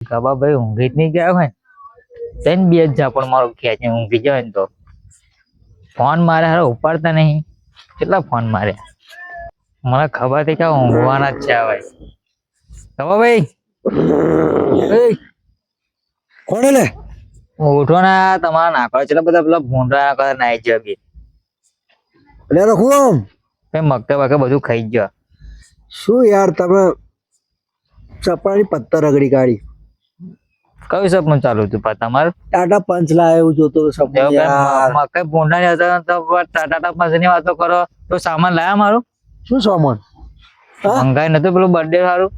કબા ભાઈ ઊંઘી જ નહીં ગયા હોય તેને બે જ ઝાપડ મારો ખેંચે ઊંઘી જાય ને તો ફોન મારે હારે ઉપાડતા નહીં કેટલા ફોન માર્યા મને ખબર હતી કે ઊંઘવાના જ છે હવે કબા ભાઈ કોણે લે ઉઠો ને તમારા નાખો છે બધા પેલા ભૂંડા કરે નાઈ જ બી એટલે રખું આમ કઈ મગતે વખતે બધું ખાઈ જ ગયો શું યાર તમે ચપડાની પત્તર રગડી કાઢી કયું સપનું ચાલુ હતું પા તમારું ટાટા પંચ લાવ્યો જોતો સપનું યાર મકઈ ભૂંડા ની હતા તો ટાટા પંચ ની વાતો કરો તો સામાન લાયા મારું શું સામાન મંગાઈ નતું પેલું બર્થડે સારું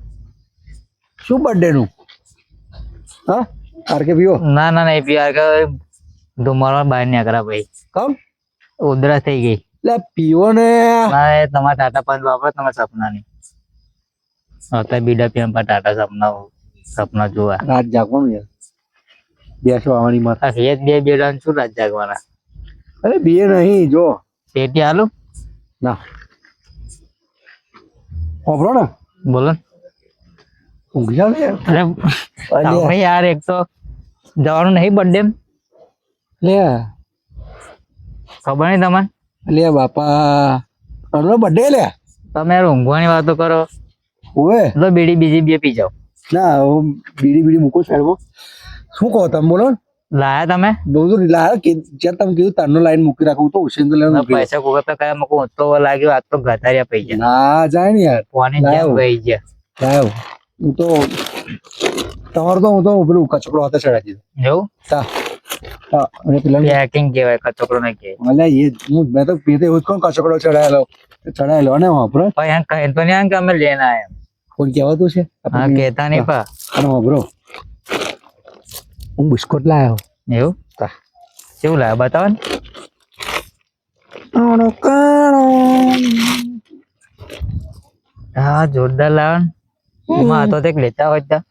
શું બર્થડે નું હા આર કે પીવો ના ના નહીં પીવા કે ધુમાડવા બહાર નીકળ્યા ભાઈ કમ ઉધરસ થઈ ગઈ લે પીવો ને ના એ તમારા ટાટા પંચ વાપરો તમારા સપના ની અત્યારે બીડા પીવા પર ટાટા સપના જોવા રાત જાગવાનું યાર બેસો આવવાની માથા એ જ બે બેડા શું રાત જાગવાના અરે બે નહીં જો પેટી હાલું ના ઓબરો ને બોલો ઊંઘી જાવ ને અરે તમે યાર એક તો જવાનું નહીં બર્થડે લે ખબર નહીં તમને લે બાપા અરે બર્થડે લે તમે યાર ઊંઘવાની વાતો કરો ઓએ તો બીડી બીજી બે પી જાઓ ના બીડી બીડી મૂકો સાઈડમાં શું કહો તમે બોલો લાયા તમે બધું લાયા કે જ્યાં તમે કીધું તારનો લાઈન મૂકી રાખું તો ઉછેન તો લઈને પૈસા કોક તો કયા મૂકું તો લાગ્યો આ તો ગતાર્યા પૈ ગયા ના જાય ને યાર ફોની જેમ વહી ગયા લાવ હું તો તમારો તો હું તો પેલું કચકડો હાથે ચડાવી દીધો એવું હા હા અને પેલા પેકિંગ કહેવાય કચોકડો નહીં કહેવાય અલ્યા એ હું મેં તો પીતે એવું જ કોણ કચકડો ચડાયેલો ને વાપરો પણ એમ કહે તો નહીં કે અમે લઈને આયા કોઈ કહેવાતું છે હા કહેતા નહીં પા અને વાપરો હું બિસ્કુટ લાવ્યો એવું કેવું લાવ્યા બતાવો ને હા જોરદાર લાવો ને એમાં હતો તે લેતા હોય ત્યાં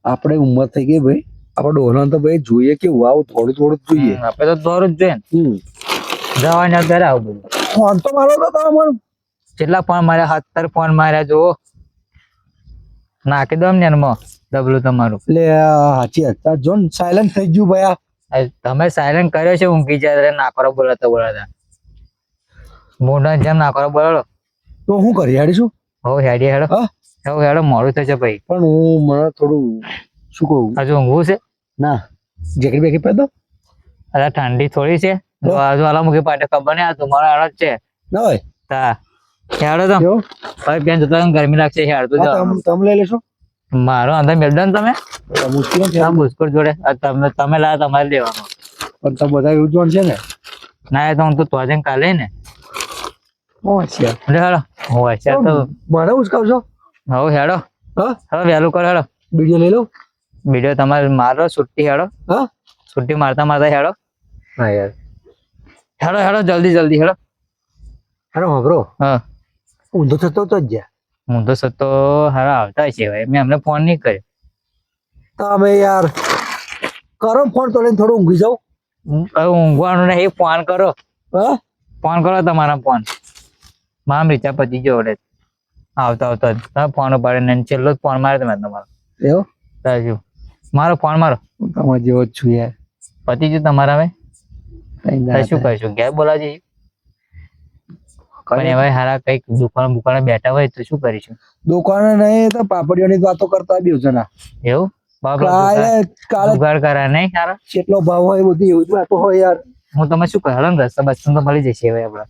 આપણે ઉંમર થઈ ગઈ ભાઈ આપણે ડોહલા તો ભાઈ જોઈએ કે વાવ થોડું થોડું જોઈએ આપણે તો દોર જ જોઈએ ને જવાની અત્યારે આવું બધું ફોન તો મારો તો તમારો કેટલા ફોન માર્યા 17 ફોન માર્યા જુઓ નાખી દો ને એમાં ડબલું તમારું એટલે સાચી હતા જોન સાયલન્ટ થઈ ગયું ભાઈ તમે સાયલન્ટ કર્યો છે ઊંઘી જાય નાકરો બોલાતા મોઢા જેમ નાકરો બોલાડો તો હું કરી હેડીશું હો હેડી હેડો હો હેડો મોડું થશે ભાઈ પણ હું મને થોડું શું કહું હજુ ઊંઘવું છે ના જેકેટ બેકેટ પહેરતો અરે ઠંડી થોડી છે હજુ આલા મૂકી પાટે ખબર નહીં આ તમારો હેડો જ છે ના હોય હા હેડો તો ભાઈ બેન જતા ગરમી લાગશે હેડો તો તમે લઈ લેશો મારો અંદર મેળદો ને તમે મુશ્કેલ છે બુસ્કોટ જોડે તમે લાયા તમારે લેવાનો પણ તમે બધા એવું જોન છે ને ના એ તો હું તો તો કાલે ને હોશિયાર હેડો હોશિયાર તો મને ઉચકાવશો હવ હેડો હા હવે વહેલું કરો હેડો વિડીયો લઈ લો વિડીયો તમારે મારો છુટ્ટી હેડો હા છુટ્ટી મારતા મારતા હેડો હા યાર હેડો હેડો જલ્દી જલ્દી હેડો અરે વાપરો હા ઊંધો થતો તો જ જા હું તો સતો હારા આવતા છે ભાઈ મેં અમને ફોન નહીં કર્યો તમે યાર કરો ફોન તો લઈને થોડું ઊંઘી જાવ ઊંઘવાનું નહીં ફોન કરો હા ફોન કરો તમારા ફોન મામ રીચા પતી ગયો વડે આવતા આવતા તમે ફોન ઉપાડે ને છેલ્લો જ ફોન મારે તમે તમારો એવો તાજો મારો ફોન મારો તમારે જેવો જ છું યાર પતી ગયું તમારા હવે શું કહીશું ઘેર બોલાવજે પણ એવા હારા કઈક દુકાન બેઠા હોય તો શું કરીશું દુકાને નહીં તો પાપડીઓની વાતો કરતા બે જણા એવું કાલે જુગાડ કરા નહીં સારા કેટલો ભાવ હોય બધી એવું જ વાતો હોય યાર હું તમે શું કહો રસ્તા બસ તો મળી જશે હવે આપડે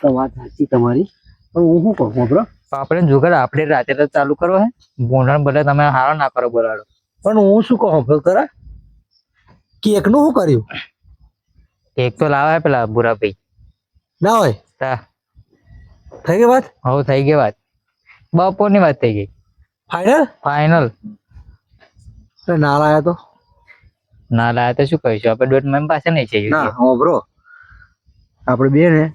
તો વાત સાચી તમારી પણ હું શું કહું બરો આપણે જુગાડ આપણે રાતે તો ચાલુ કરો હે ભૂંડણ બદલે તમે હારો ના કરો બોલાડો પણ હું શું કહું કરા કેક નું શું કર્યું કેક તો લાવે પેલા બુરા ભાઈ ના હોય તા થઈ ગઈ વાત હવે થઈ ગઈ વાત બપોરની વાત થઈ ગઈ ફાઈનલ ફાઈનલ ના લાયા તો ના લાયા તો શું કહીશું આપણે દોઢ મહિના પાસે નહીં છે ના હો બ્રો આપણે બે ને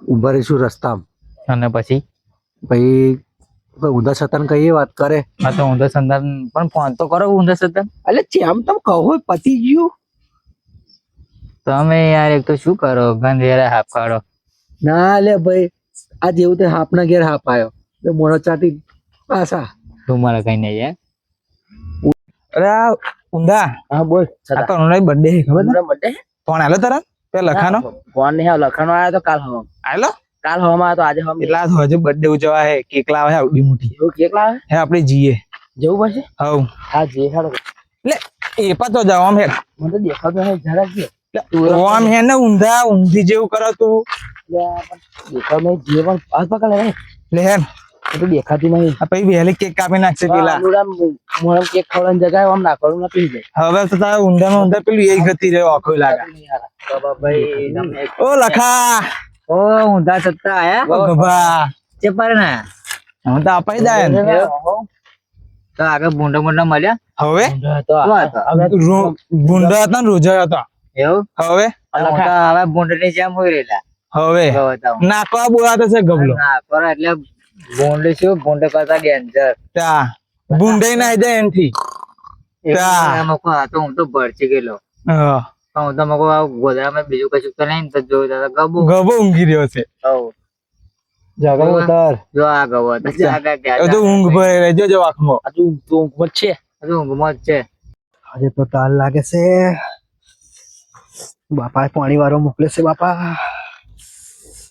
ઉભા રહીશું રસ્તામાં અને પછી ઊંધા સતન કઈ વાત કરે હા તો ઊંધા સંતાન પણ ફોન તો કરો ઊંધા સતન એટલે ચેમ તમે કહો પતી ગયું તમે યાર એક તો શું કરો ગંધ યાર હાફ કાઢો ના લે ભાઈ આ જેવું તે હાફ ના ઘેર હાફ આવ્યો મોડો ચાટી પાછા તું મારે કઈ નહીં હે અરે આ ઊંધા હા બોલ આ તો ઓનલાઈન બર્થડે છે ખબર છે બર્થડે ફોન આલો તારા પેલા લખાનો ફોન નહીં લખવાનો આવ્યો તો કાલ હવા આલો કાલ હવામાં આવ્યો તો આજે હવા એટલા તો હજુ બર્થડે ઉજવા હે કેક લાવે હે આવડી મોટી એવું કેક લાવે હે આપણે જીએ જવું પડશે હવ હા જે હાડો એટલે એ પાછો જાવ આમ હે મને તો દેખાતો નહીં જરા કે આમ હે ને ઊંધા ઊંધી જેવું કરો તું દેખાતો નહીં જે પણ પાસ પકડ લે લે હે તો દેખાતી નહીં આ પછી વહેલી કેક કાપી નાખશે પેલા મોરમ કેક ખવડાવવાની જગ્યાએ આમ નાખવાનું નથી જાય હવે તો તારા ઊંધામાં ઊંધા પેલું એ ગતિ રહ્યો આખો લાગે ભાઈ ઓ લખા ઓ ઊંધા સત્તા આયા ઓ ગભા ચે પર ને હું તો અપાઈ જાય ને તો આગળ ભૂંડા ભૂંડા મળ્યા હવે ભૂંડા હતા ને રોજા હતા એવું હવે હવે ભૂંડ ની જેમ હોય રહેલા હવે નાખવા બોલાતો છે ગબલો ના પર એટલે ભૂંડ શું ભૂંડ કરતા ડેન્જર તા ભૂંડે ના જાય એનથી હું તો ભરચી ગયેલો હા હું તો મકો ગોધરામાં બીજું કશું તો નહીં તો જોયું તો ગબુ ગબો ઊંઘી રહ્યો છે જગા ઉતાર જો આ ગબો તો હજુ ઊંઘ ભરે રહેજો જો આંખમાં હજુ ઊંઘ મત છે હજુ ઊંઘમાં જ છે આજે તો તાલ લાગે છે બાપા પાણી વાળો મોકલે છે બાપા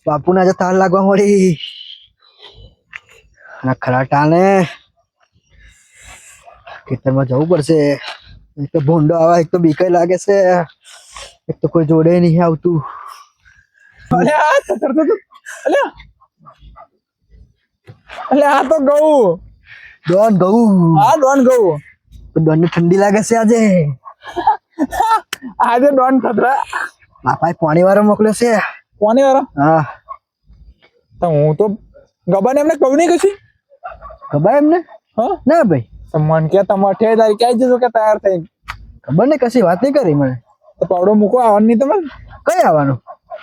બાપુ ને આજે તાલ લાગવા મળી અને ખરા ટાણે ખેતરમાં જવું પડશે એક તો ભૂંડો આવે એક તો બીકાઈ લાગે છે એક તો કોઈ જોડે નહીં આવતું આ તો ગઉ ડોન ઘઉં હા ડોન ગઉ ડોન ને ઠંડી લાગે છે આજે આજે ડોન ખતરા બાપાએ પાણી વાળો મોકલ્યો છે કોને યાર હા તો હું તો ગબાને એમને કહું નહીં કશી ખબર એમને હા ના ભાઈ તો મન કે તમારે 28 તારીખ ક્યાં જશો કે તૈયાર થઈ ખબર ને કશી વાત નહીં કરી મને તો પાવડો મૂકો આવવાનું નહીં તમે કઈ આવવાનું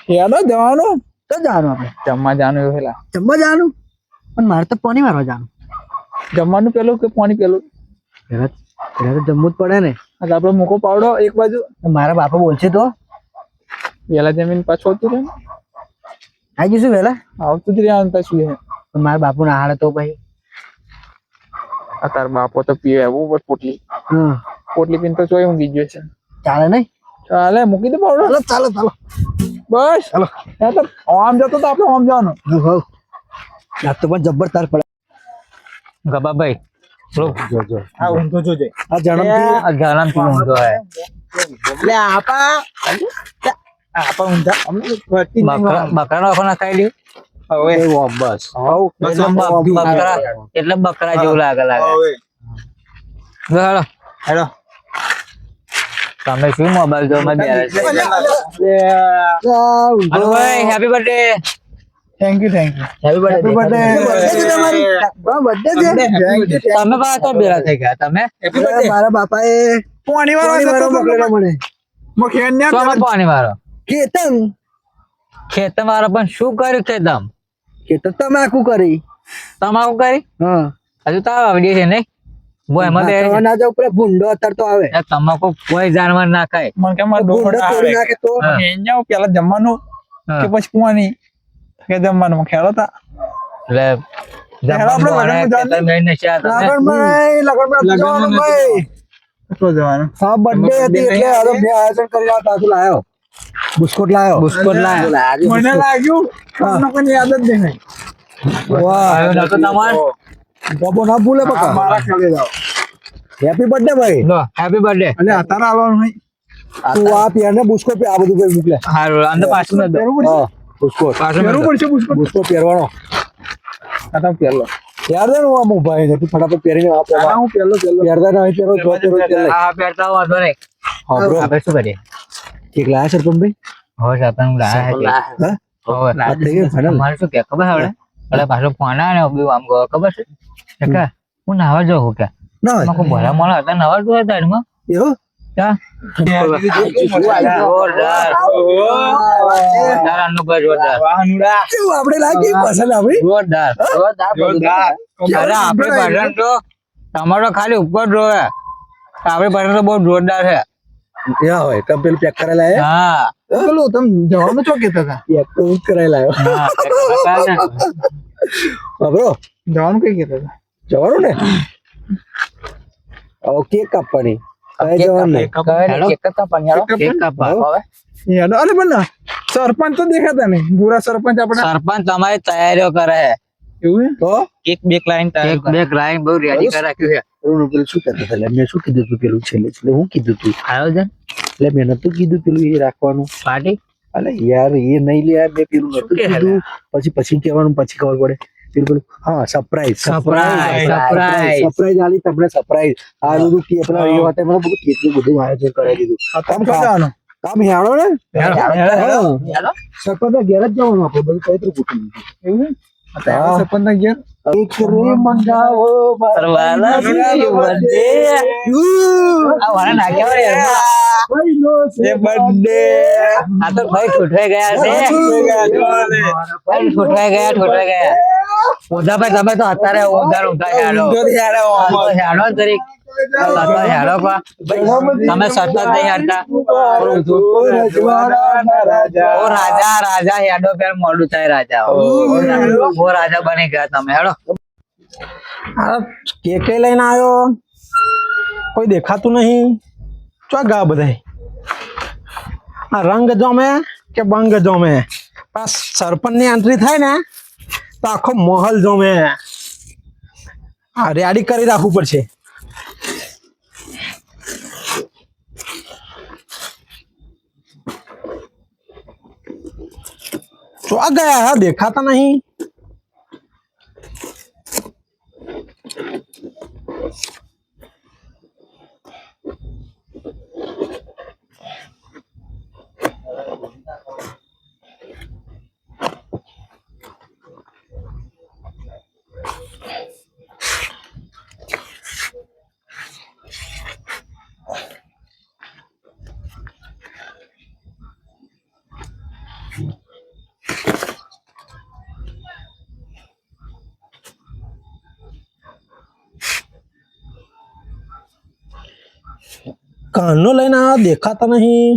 યાદો જવાનું તો જવાનું આપણે જમવા જવાનું એવું પેલા જમવા જવાનું પણ મારે તો પાણી મારવા જવાનું જમવાનું પેલું કે પાણી પેલું પેલા પેલા તો જમવું જ પડે ને એટલે આપડે મૂકો પાવડો એક બાજુ મારા બાપા બોલશે તો વેલા જમીન પાછું આવતું રહે આવી જઈશું વહેલા આવતું જ રહ્યા પાછું હે પણ મારા બાપુ ના હાડે તો ભાઈ આ તાર બાપો તો પીવે એવું બસ પોટલી હા પોટલી પીને તો ચોય ઊંઘી ગયો છે ચાલે નહીં ચાલે મૂકી દે પાવડો ચાલો ચાલો બસ ચાલો તો આમ જતો તો આપણે આમ જવાનું હવ રાત તો પણ જબ્બર તાર પડે ગબાભાઈ જો આ ઊંધો જોજે આ જન્મથી જન્મથી ઊંધો હે એટલે આપા ઊંધા અમને ફરતી બકરાનો આખો નખાઈ દઉં હવે બસ એટલે બકરા જેવું લાગે હેલો હેલો તમે શું મોબાઈલ જો મેં happy birthday thank you happy birthday તમે પાછા બેરા થઈ ગયા તમે મારા બાપાએ પાણી વાળો મોકલેલો મને શોમાં પાણી વાળો કેતન ખેતર વાળો પણ શું કર્યું ખેતમ કેતન તમાકુ કરી તમાકુ કરી હા હજુ તો આવડી છે નહીં એમાં ના જાવ પેલા ભૂંડો અત્યારે તો આવે તમાકુ કોઈ જાનવર ના ખાય મને કે મારે ભૂંડો તોડી નાખે તો અહીંયા પેલા જમવાનું કે પછી પાણી કે જમવાનું ખેડો તા એટલે હા બર્થડે હતી એટલે હવે મેં આયોજન કરી પાછું લાયો બિસ્કુટ લાયો મને લાગ્યું કોઈ યાદ જ નહીં બાબો ના ભૂલે બકા મારા ખેડે જાઓ હેપી બર્થડે ભાઈ હેપી બર્થડે અને અત્યારે આવવાનું નહીં તું આ પહેરને બુસ્કો આ બધું કઈ મોકલે હારું અંદર પાછું ન દો હા બુસ્કો પહેરવું પડશે બુસ્કોટ બુસ્કો પહેરવાનો આ તમે પહેરલો પહેર દે ને આમ ભાઈ તું ફટાફટ પહેરીને આપ આ હું પહેરલો પહેરતા નહીં પહેરો જો પહેરો પહેર હા પહેરતા વાંધો નહીં હા બ્રો આપણે શું કરીએ કેક લાયા સરપંચ ભાઈ હવે આપણે લાયા હા આ થઈ ગયું ફાઇનલ મારે શું કે ખબર હવે એટલે પાછો ફોન આવે ને આમ ગયો ખબર છે કે હું નાવા જાઉં કે ના મને ભલા મળે હતા નવા જોયા તારમાં એવો ક્યાં જોરદાર અનુભવ જોરદાર આપણે લાગી પસંદ આપણી જોરદાર અરે આપણે પસંદ તો તમારો ખાલી ઉપર જોવે આપણે પસંદ તો બહુ જોરદાર છે યા હોય તમે પેલું પેક કરેલા હે હા પેલું તમે જવાનું છો કેતા હતા પેક તો જ કરેલા હે હા બ્રો જવાનું કઈ કેતા હતા જવાનું ને કેક કાપવાની કઈ કેક જવાનું નહીં. હેડો. કેક કાપવા હવે યાર અરે પણ સરપંચ તો દેખાતા નહીં પૂરા સરપંચ આપણે સરપંચ તમારી તૈયારીઓ કરે છે એવું હે? તો કેક બેક લાઈન બહુ રેડી કરી રાખ્યું છે પેલું શું કહેતો હતો? મેં શું કીધું તું પેલું છેલ્લે હું કીધું તું આયોજન એટલે મેં નતું કીધું પેલું એ રાખવાનું. પાર્ટી અલે યાર એ નહીં લે યાર, મેં પેલું નતું કે કીધું પછી કહેવાનું પછી ખબર પડે પેલું હા સરપ્રાઈઝ આલી તમને સરપ્રાઈઝ આ બધું કે પેલા એ વાતે મને બધું કેટલું બધું આયોજન કરાવી દીધું. કામ કરવાનું કામ હેણો ને સરપંચ ઘેર જ જવાનું આપણે બધું કઈ ગોઠવી દીધું. એવું હે? અત્યારે સરપંચ ના ઘેર એક રે મંગાવો સરવાલા ની વંદે. આ વાળા નાખ્યા હોય યાર. આ તો ભાઈ ઠોઠવાઈ ગયા છે ભાઈ ઠોઠવાઈ ગયા ઊંધા ભાઈ તમે તો અત્યારે ઊંધા હેડો તરીક હેડો પા તમે સતત નહીં હારતા ઓ રાજા હેડો પેર મોડું થાય રાજા ઓ રાજા બની ગયા તમે હેડો કેક લઈને આવ્યો કોઈ દેખાતું નહીં ચો ગા બધા આ રંગ જોમે કે બંગ જોમે પાસ સરપંચ ની એન્ટ્રી થાય ને તો આખો મહલ જોમે આ રેડી કરી રાખવું પડશે તો આ ગયા હા દેખાતા નહીં કાનો લઈને આ દેખાતા નહીં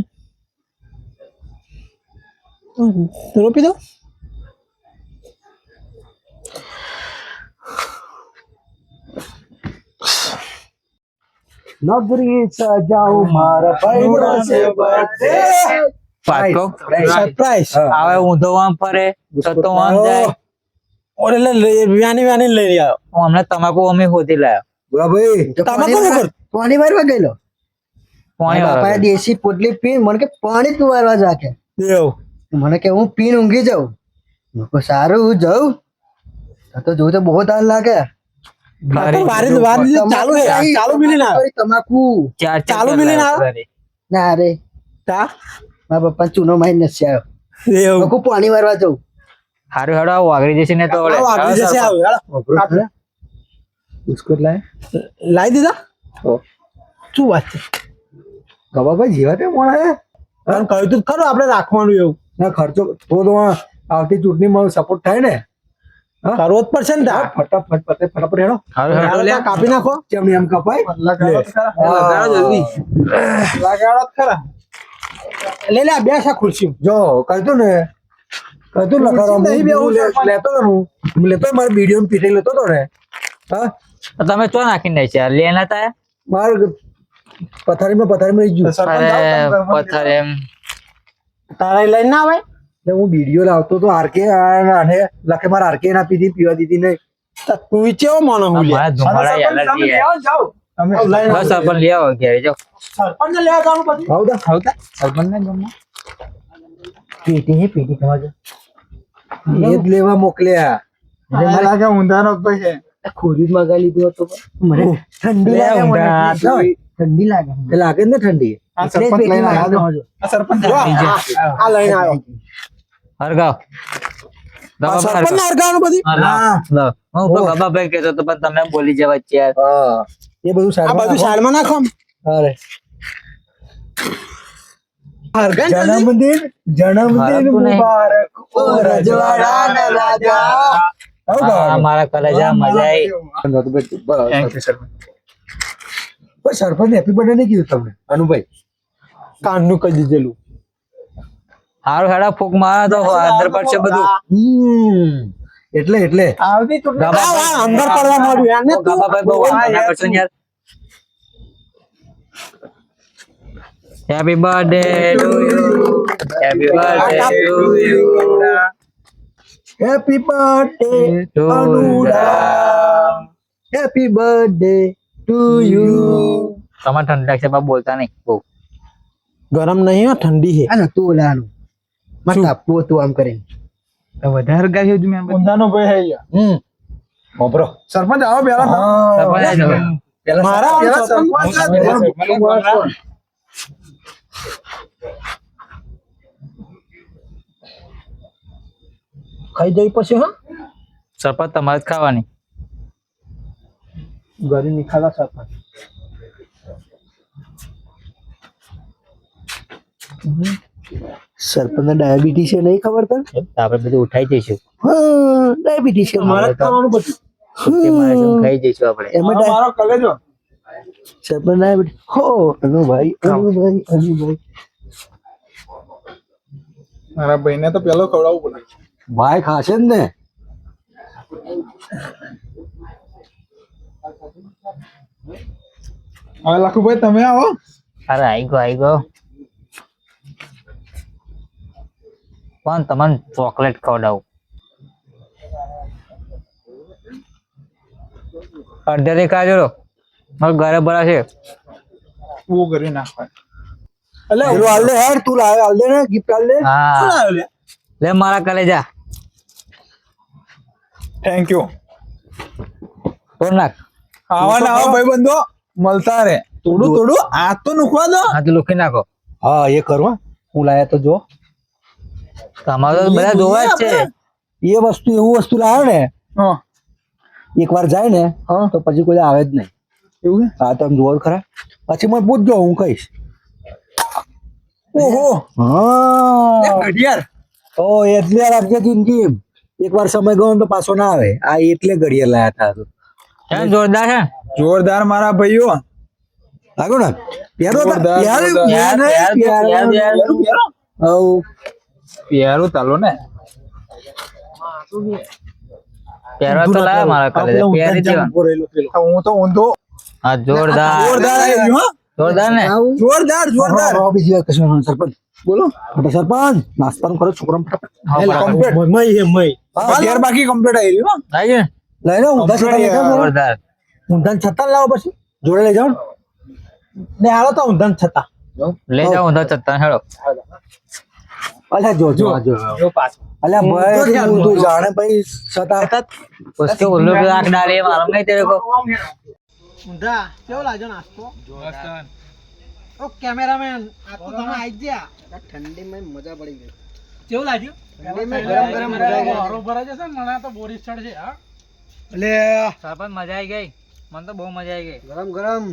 રોપી દો નગરી સજાઉ મારા ભાઈનો છે birthday. પાકો સરપ્રાઈઝ આવે ઊંધો આમ ફરે તો આમ જાય ઓરે વ્યાની લઈ આવ્યો હું હમણાં તમાકુ અમે હોતી લાયો બોલા ભાઈ તમાકુ શું કરતો? પાણી વારવા ગયેલો પાણી બાપાએ વાળો. દેશી પોટલી પીને મને કે પાણી તું વારવા જાકે એવું મને કે હું પીને ઊંઘી જાઉં મેં કહ્યું, સારું હું જાઉં તો જોઉં તો બહુ તાર લાગે ચાલુ મિલી ના તમાકુ ચાર ચાલુ મિલીને આવે? ના રે તા મારા પપ્પા ચૂનો મારી નથી આવ્યો એવું હું પાણી વારવા જાઉં હારું હેડો આવું આગળ જશે ને તો આવો આગળ જશે આવો હેડો. બિસ્કુટ લાય લાવી દીધા શું વાત છે ગવાભાઈ જીવા તે મળે તને કહ્યું તું ખરું આપણે રાખવાનું એવું ના ખર્ચો થોડો આવતી ચૂંટણીમાં સપોર્ટ થાય ને કરવો જ પડશે ને તા. ફટાફટ પતે ફટાફટ હેડો હારું હેડો હેડો લે. ત્યાં કાપી નાખો ચમની એમ કપાય લગાડો જ ખરા લે લે આ બે છે ખુરશી જો કહ્યું ને કહ્યું લખાડો નહીં બેહું લેતો હતો ને હું લેતો મારા વિડીયો પીઠે લેતો હતો ને હા તો તમે ચો નાખીને છે લેના તા માર પથારીમાં રહી ગયું સરપંચ આવો તમે ઘરમાં પથ્થર એમ તારા લઈને ના આવે એટલે હું વિડીયો લાવતો તો આરકે અને લખે મારે આરકે ના પીધી પીવા દીધી નહીં તું ચેવો માનો હું લે મારા ધુમાડા સરપંચ તમે એલર્જી લેવા જાઓ તમે બસ પણ લઈ આવો ઘેર જો સરપંચ ને લેવા જવાનું પછી આવતા સરપંચ ને ગમો પેટી ખાવા એ જ લેવા મોકલ્યા મને લાગે ઊંધાનો જ ભાઈ છે ખોરી જ મગાવી લીધું હતું મને ઠંડી લે લાગે મને. ઊંધા તો. ઠંડી લાગે તે લાગે ને ઠંડી આ એટલે જ સરપંચ પેટી લઈને લાગે આવ્યો. જો. આ સરપંચ જો, આ લઈને આવ્યો હરગાવ સરપંચ ને હરગાવાનું બધી હું તો ગબાભાઈ કહેતો તો પણ તમે બોલી જવા છે યાર હા એ બધું આ બધું સાઈડમાં નાખો આમ. અરે હરગાય ને જલ્દી. જન્મદિન હરખું નહીં. મુબારક ઓ રજવાડાના રાજા આવું ગાવાનું. મારા કલેજા મજા આવી થેન્ક યુ સરપંચ પણ સરપંચ હેપી બર્થડે નહીં કીધું તમને અનુભાઈ કાનનું કહી દીધેલું હારું હેડા ફૂક મારે તો અંદર પડશે બધું એટલે આવતી ચૂંટણી આ અંદર પડવા માંડ્યું યાર ને તું. ગબાભાઈ બહુ વાંધો ના કરશો ને યાર happy birthday to you, happy birthday to you, happy birthday to અનુડા, હેપી બર્થડે ટુ યુ. તમારે ઠંડક છે, પણ બોલતા નહીં બહુ. ગરમ નહીં હો, ઠંડી છે. આ નતું ઓલાનું મત આપવું હતું આમ કરીને. વધારે ગાય છે મેં ઊંધાનો ભાઈ હે યાર. વાપરો. સરપંચ આવો પેલા મારા પેલા સરપંચ સરપંચ ખાઈ જઈ પછી હા સરપંચ તમારે જ ખાવાની. ઘરે ની ખાલા સરપંચ સરપંચ ડાયાબિટીસ છે નહીં ખબર તને? આપણે બધું ઉઠાઈ જઈશું. હા ડાયાબિટીસ છે મારે જ ખાવાનું બધું. સુટ્ટી મારે જેમ ખાઈ જઈશું આપણે. એમાં મારો કલેજો સરપંચ ડાયાબિટીસ હો અનુભાઈ અનુભાઈ મારા ભાઈને તો પેલો ખવડાવવું પડે. ભાઈ ખાશે જ ને. હવે લખુભાઈ તમે આવો. અરે આઈ ગયો પણ તમને ચોકલેટ ખવડાવું. અડધેથી ખાજો મારે ઘરે બરા છે. બહુ કરી નાખવાય. એટલે હાલ દે હેડ તું લાવે હાલ દે ને ગિફ્ટ હાલ દે. હા લે મારા કલેજા થેન્ક યુ. તોડ નાખ. આવા ને આવા ભાઈ બંધો મળતા રે. થોડું થોડું આ તો નુખવા દો. હા તો લૂકી નાખો. હા એ કરવા હું લાયા તો જો તમારે તો બધા જોવા જ છે. એ વસ્તુ એવું વસ્તુ લાવે ને હા એક વાર જાય ને તો પછી કોઈ આવે જ નહીં. એવું છે? હા તમે જોવો જ ખરા પછી મને પૂછજો હું કહીશ. ઓહો હા ઘડિયાળ. તો એટલે રાખજે જિંદગી એક વાર સમય ગયો ને તો પાછો ના આવે. આ એટલે ઘડિયાળ લાયા હતા તો કેમ જોરદાર છે. જોરદાર મારા ભાઈઓ. લાગો ને પ્યારો હતા. જોરદાર, પ્યારો, જોરદાર. પ્યારો, પ્યારો. હઉ. પ્યારું ચાલો ને. પહેરવા તો લાયા મારા કલેજા પહેરી દેવા. હું તો ઊંધો. હા જોરદાર જોરદાર આવ્યું, હો. જોરદાર ને. જોરદાર જોરદાર. રો બીજી વાત કશું નહીં, સરપંચ બોલો. એટલે સરપંચ નાસ્તાનું કરો છોકરાને ફટાફટ. હા, બરાબર. કમ્પ્લીટ. ઘેર બાકી કમ્પ્લીટ આવી રહ્યું. આવી ગયું ને? લઈ લો ઊંધા છતાં લઈ જાઓ. જોરદાર. ઊંધા છતાં લાવો પછી જોડે લઈ જાઓ ને હાલો તો ઊંધા છતાં. લઈ જાઓ ઊંધા ચત્તા હેડો. અલ્યા જો જો જો અલ્યા ભાઈ તું જાણે ભાઈ છતાં उसके उल्लू पे आंख डाली मालूम नहीं तेरे को. ઊંધા કેવો લાગ્યો નાસ્તો? ઓ કેમેરામેન આ તો તમે આવી ગયા. ઠંડીમાં મજા પડી ગઈ. કેવું લાગ્યું? ઠંડીમાં ગરમ ગરમ મજા આવી ગઈ. બરોબર જ છે મને તો બોરી ચડ છે હા. એટલે સરપંચ મજા આવી ગઈ. મને તો બહુ મજા આવી ગઈ. ગરમ ગરમ